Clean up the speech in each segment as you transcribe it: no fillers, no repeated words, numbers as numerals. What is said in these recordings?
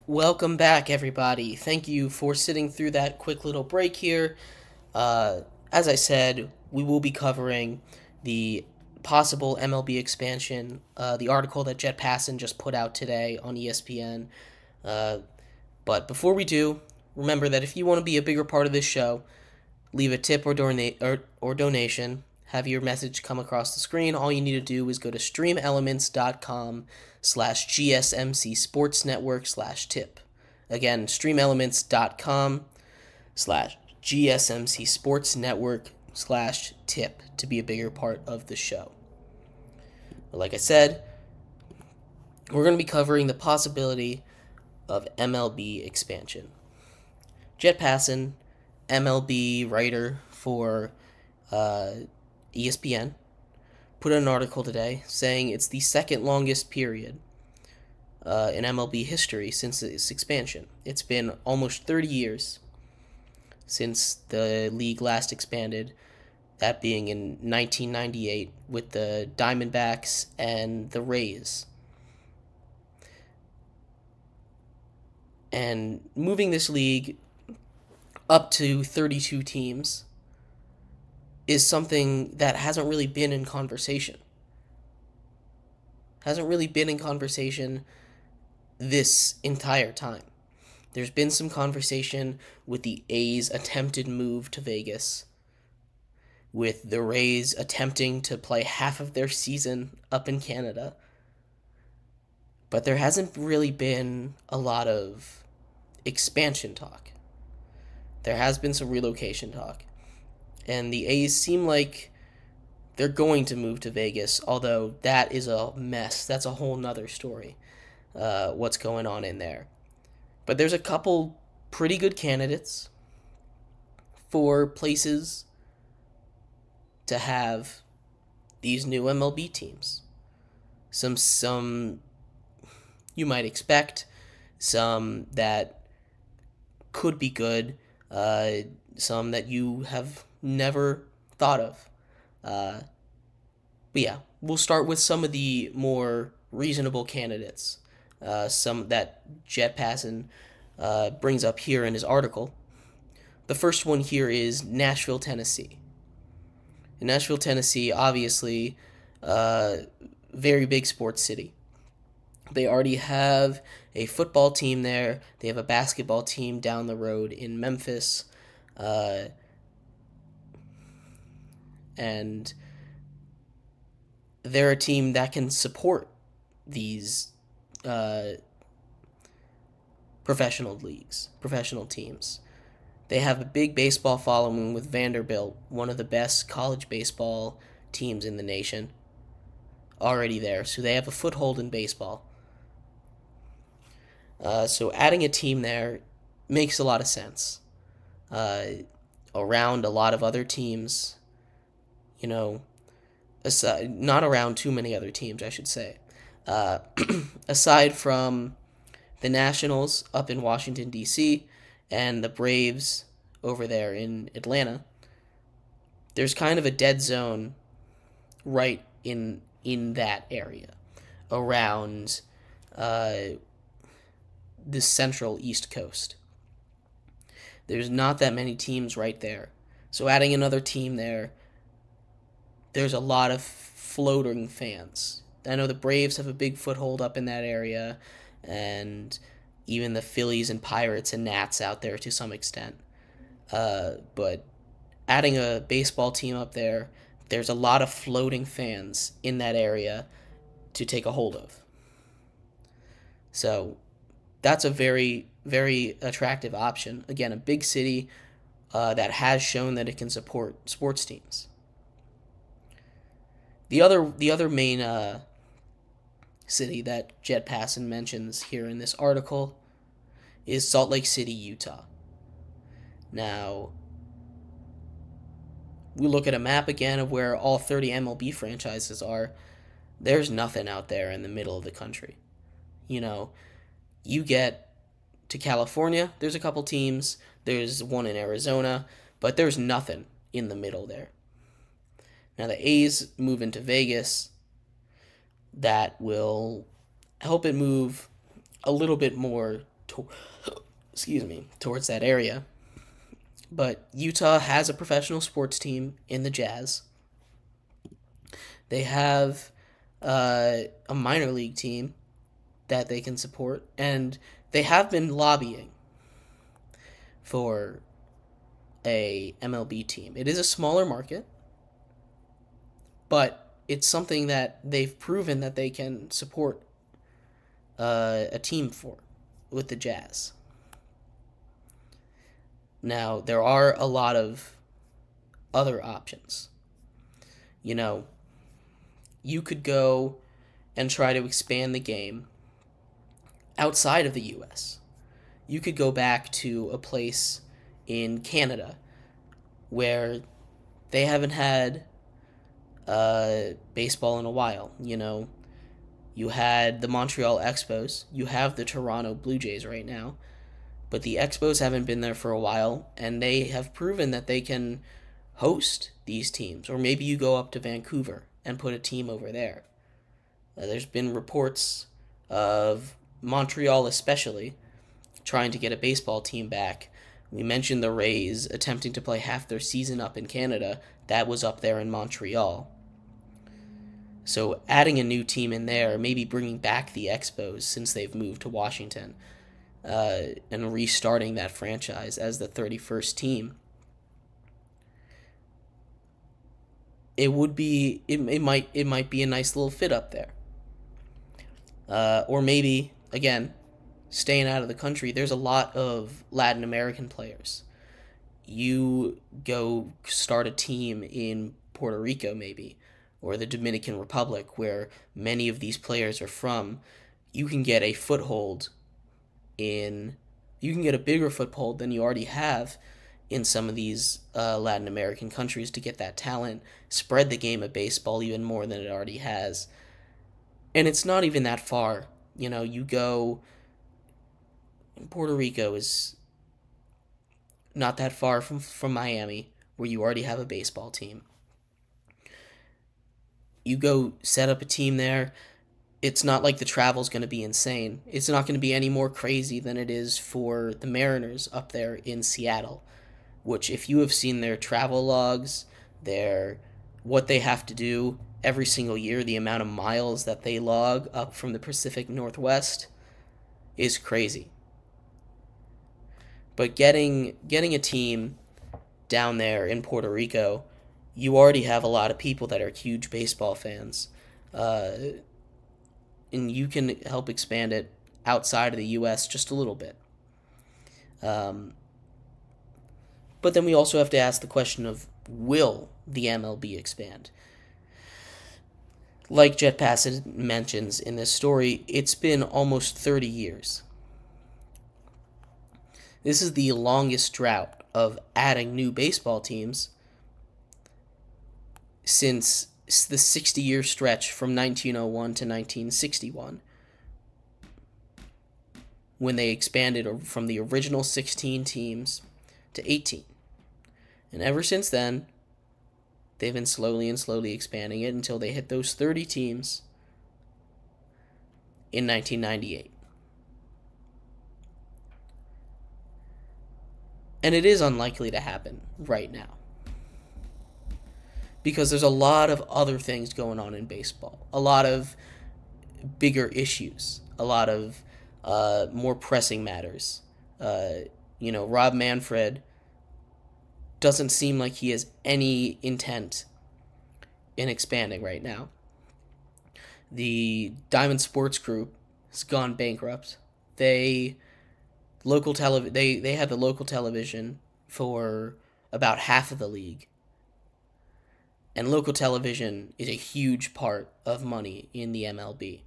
Welcome back, everybody. Thank you for sitting through that quick little break here. As I said, we will be covering the possible MLB expansion, the article that Jet Passon just put out today on ESPN. Uh, but before we do, remember that if you want to be a bigger part of this show, leave a tip or donation. Have your message come across the screen. All you need to do is go to streamelements.com/GSMCSportsNetwork/tip. Again, streamelements.com/GSMCSportsNetwork/tip to be a bigger part of the show. But like I said, we're going to be covering the possibility of MLB expansion. Jet Passon, MLB writer for ESPN, put out an article today saying it's the second longest period in MLB history since its expansion. It's been almost 30 years since the league last expanded, that being in 1998 with the Diamondbacks and the Rays. And moving this league up to 32 teams is something that hasn't really been in conversation. Hasn't really been in conversation this entire time. There's been some conversation with the A's attempted move to Vegas, with the Rays attempting to play half of their season up in Canada. But there hasn't really been a lot of expansion talk. There has been some relocation talk. And the A's seem like they're going to move to Vegas, although that is a mess. That's a whole nother story, what's going on in there. But there's a couple pretty good candidates for places to have these new MLB teams. Some you might expect, some that could be good, some that you have never thought of. But yeah, we'll start with some of the more reasonable candidates, some that Jet Passon brings up here in his article. The first one here is Nashville, Tennessee. In Nashville, Tennessee, obviously, very big sports city. They already have a football team there. They have a basketball team down the road in Memphis. And they're a team that can support these professional leagues, professional teams. They have a big baseball following with Vanderbilt, one of the best college baseball teams in the nation, already there. So they have a foothold in baseball. So adding a team there makes a lot of sense. Around a lot of other teams, not around too many other teams, I should say. Aside from the Nationals up in Washington, D.C., and the Braves over there in Atlanta, there's kind of a dead zone right in that area, around the central East Coast. There's not that many teams right there. So adding another team there's a lot of floating fans. I know the Braves have a big foothold up in that area, and even the Phillies and Pirates and Nats out there to some extent. But adding a baseball team up there's a lot of floating fans in that area to take a hold of. So that's a very, very attractive option. Again, a big city that has shown that it can support sports teams. The other main city that Jet Passon mentions here in this article is Salt Lake City, Utah. Now, we look at a map again of where all 30 MLB franchises are. There's nothing out there in the middle of the country. You get to California, there's a couple teams, there's one in Arizona, but there's nothing in the middle there. Now the A's move into Vegas. That will help it move a little bit more to- towards that area. But Utah has a professional sports team in the Jazz. They have a minor league team that they can support, and they have been lobbying for a MLB team. It is a smaller market, but it's something that they've proven that they can support a team for with the Jazz. Now, there are a lot of other options. You know, you could go and try to expand the game outside of the U.S. You could go back to a place in Canada where they haven't had baseball in a while. You know, you had the Montreal Expos, you have the Toronto Blue Jays right now, but the Expos haven't been there for a while, and they have proven that they can host these teams. Or maybe you go up to Vancouver and put a team over there. There's been reports of Montreal especially trying to get a baseball team back. We mentioned the Rays attempting to play half their season up in Canada. That was up there in Montreal. So adding a new team in there, maybe bringing back the Expos since they've moved to Washington, and restarting that franchise as the 31st team, it might be a nice little fit up there. Or maybe, again, staying out of the country, there's a lot of Latin American players. You go start a team in Puerto Rico, maybe, or the Dominican Republic, where many of these players are from. You can get a bigger foothold than you already have in some of these Latin American countries to get that talent, spread the game of baseball even more than it already has. And it's not even that far. You know, you go... Puerto Rico is not that far from Miami, where you already have a baseball team. You go set up a team there. It's not like the travel's going to be insane. It's not going to be any more crazy than it is for the Mariners up there in Seattle, which, if you have seen their travel logs, what they have to do every single year, the amount of miles that they log up from the Pacific Northwest is crazy. But getting a team down there in Puerto Rico, you already have a lot of people that are huge baseball fans, and you can help expand it outside of the U.S. just a little bit. But then we also have to ask the question of, will the MLB expand? Like Jet Passage mentions in this story, it's been almost 30 years. This is the longest drought of adding new baseball teams since the 60-year stretch from 1901 to 1961, when they expanded from the original 16 teams to 18. And ever since then, they've been slowly expanding it until they hit those 30 teams in 1998. And it is unlikely to happen right now, because there's a lot of other things going on in baseball, a lot of bigger issues, a lot of more pressing matters. Rob Manfred doesn't seem like he has any intent in expanding right now. The Diamond Sports Group has gone bankrupt. They had the local television for about half of the league. And local television is a huge part of money in the MLB.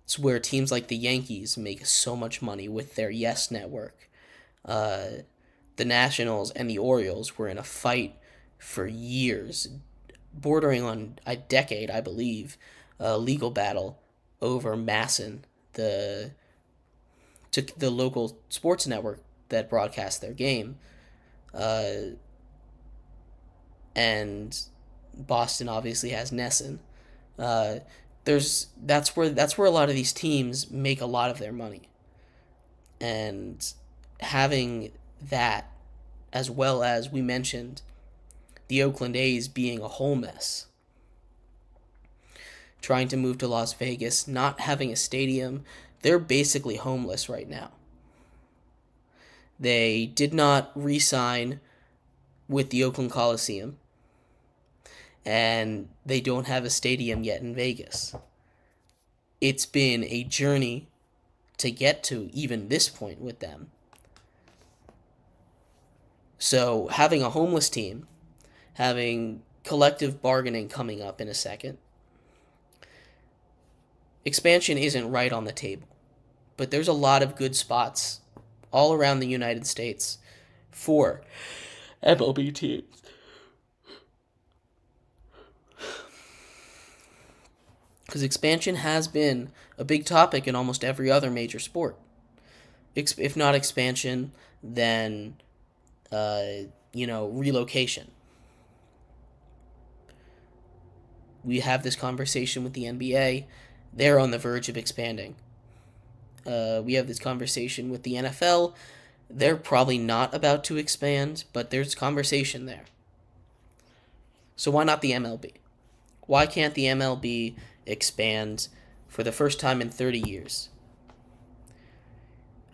It's where teams like the Yankees make so much money with their Yes Network. The Nationals and the Orioles were in a fight for years, bordering on a decade, I believe, a legal battle over MASN, the local sports network that broadcasts their game. And Boston obviously has NESN. That's where a lot of these teams make a lot of their money. And having that, as well as we mentioned, the Oakland A's being a whole mess, trying to move to Las Vegas, not having a stadium, they're basically homeless right now. They did not re-sign with the Oakland Coliseum, and they don't have a stadium yet in Vegas. It's been a journey to get to even this point with them. So having a homeless team, having collective bargaining coming up in a second, expansion isn't right on the table. But there's a lot of good spots all around the United States for MLB teams. Because expansion has been a big topic in almost every other major sport. If not expansion, then, relocation. We have this conversation with the NBA. They're on the verge of expanding. We have this conversation with the NFL. They're probably not about to expand, but there's conversation there. So why not the MLB? Why can't the MLB expand for the first time in 30 years?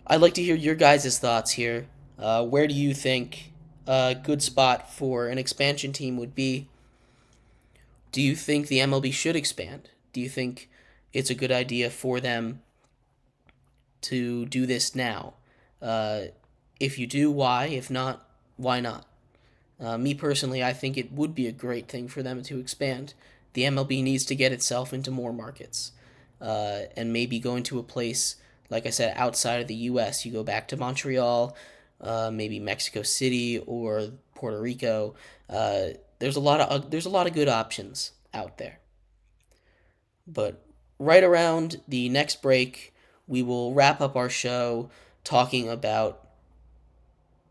I'd like to hear your guys' thoughts here. Where do you think a good spot for an expansion team would be? Do you think the MLB should expand? Do you think it's a good idea for them to do this now? If you do, why? If not, why not? Me personally, I think it would be a great thing for them to expand. The MLB needs to get itself into more markets, and maybe go into a place, like I said, outside of the U.S. You go back to Montreal, maybe Mexico City or Puerto Rico. There's a lot of good options out there. But right around the next break, we will wrap up our show talking about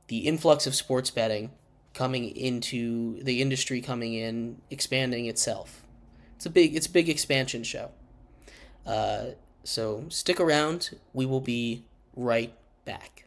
the influx of sports betting coming into the industry, coming in, expanding itself. It's a big expansion show. So stick around. We will be right back.